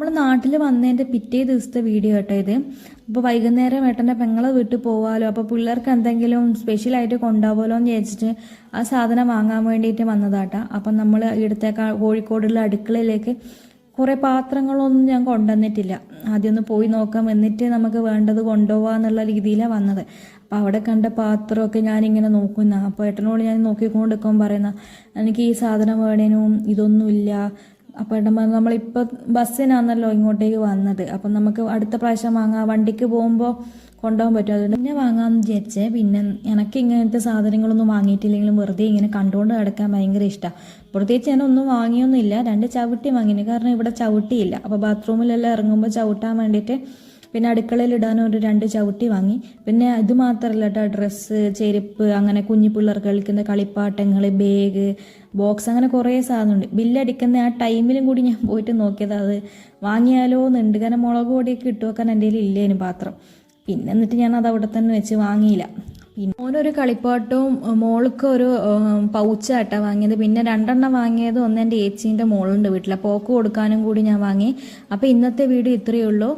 നമ്മൾ നാട്ടിൽ വന്നതിൻ്റെ പിറ്റേ ദിവസത്തെ വീഡിയോ കേട്ടോ ഇത്. അപ്പോൾ വൈകുന്നേരം ഏട്ടൻ്റെ പെങ്ങളെ വീട്ടിൽ പോകാമല്ലോ, അപ്പോൾ പിള്ളേർക്ക് എന്തെങ്കിലും സ്പെഷ്യലായിട്ട് കൊണ്ടുപോകാമല്ലോ എന്ന് വിചാരിച്ചിട്ട് ആ സാധനം വാങ്ങാൻ വേണ്ടിയിട്ട് വന്നതാട്ടാ. അപ്പം നമ്മൾ ഇവിടുത്തെ കോഴിക്കോടുള്ള അടുക്കളയിലേക്ക് കുറേ പാത്രങ്ങളൊന്നും ഞാൻ കൊണ്ടുവന്നിട്ടില്ല. ആദ്യം ഒന്ന് പോയി നോക്കാം, എന്നിട്ട് നമുക്ക് വേണ്ടത് കൊണ്ടുപോകാന്നുള്ള രീതിയിലാണ് വന്നത്. അപ്പോൾ അവിടെ കണ്ട പാത്രമൊക്കെ ഞാനിങ്ങനെ നോക്കുന്ന, അപ്പോൾ ഏട്ടനോട് ഞാൻ നോക്കിക്കൊണ്ടിരിക്കുമ്പോൾ പറയുന്ന എനിക്ക് ഈ സാധനം വേണേനും ഇതൊന്നുമില്ല. അപ്പോൾ ഏട്ടൻ പറഞ്ഞു നമ്മളിപ്പോൾ ബസ്സിനാണല്ലോ ഇങ്ങോട്ടേക്ക് വന്നത്, അപ്പം നമുക്ക് അടുത്ത പ്രാവശ്യം വാങ്ങാം, വണ്ടിക്ക് പോകുമ്പോൾ കൊണ്ടുപോകാൻ പറ്റും, അതുകൊണ്ട് പിന്നെ വാങ്ങാമെന്ന് വിചാരിച്ചേ. പിന്നെ എനിക്ക് ഇങ്ങനത്തെ സാധനങ്ങളൊന്നും വാങ്ങിയിട്ടില്ലെങ്കിലും വെറുതെ ഇങ്ങനെ കണ്ടുകൊണ്ട് കിടക്കാൻ ഭയങ്കര ഇഷ്ടമാണ്. പ്രത്യേകിച്ച് ഞാനൊന്നും വാങ്ങിയൊന്നുമില്ല, 2 ചവിട്ടി വാങ്ങിന്, കാരണം ഇവിടെ ചവിട്ടിയില്ല. അപ്പോൾ ബാത്റൂമിലെല്ലാം ഇറങ്ങുമ്പോൾ ചവിട്ടാൻ വേണ്ടിയിട്ട് പിന്നെ അടുക്കളയിൽ ഇടാനും ഒരു 2 ചവിട്ടി വാങ്ങി. പിന്നെ ഇത് മാത്രമല്ല കേട്ടോ, ഡ്രസ്സ്, ചെരുപ്പ്, അങ്ങനെ കുഞ്ഞു പിള്ളേർക്ക് കളിക്കുന്ന കളിപ്പാട്ടങ്ങൾ, ബാഗ്, ബോക്സ്, അങ്ങനെ കുറേ സാധനമുണ്ട്. ബില്ലടിക്കുന്ന ആ ടൈമിലും കൂടി ഞാൻ പോയിട്ട് നോക്കിയത് അത് വാങ്ങിയാലോ എന്നുണ്ട്, കാരണം മുളക് പൊടിയൊക്കെ ഇട്ട് വെക്കാൻ എൻ്റെ കയ്യിൽ ഇല്ലേനും പാത്രം. പിന്നെ എന്നിട്ട് ഞാൻ അത് അവിടെ തന്നെ വെച്ച് വാങ്ങിയില്ല. പിന്നെ മോനൊരു കളിപ്പാട്ടവും മോൾക്ക് ഒരു പൗച്ചാട്ടാണ് വാങ്ങിയത്. പിന്നെ 2 വാങ്ങിയത് ഒന്ന് എൻ്റെ ഏച്ചീൻ്റെ മോളുണ്ട് വീട്ടിൽ, പോക്ക് കൊടുക്കാനും കൂടി ഞാൻ വാങ്ങി. അപ്പോൾ ഇന്നത്തെ വീഡിയോ ഇത്രയേ ഉള്ളൂ.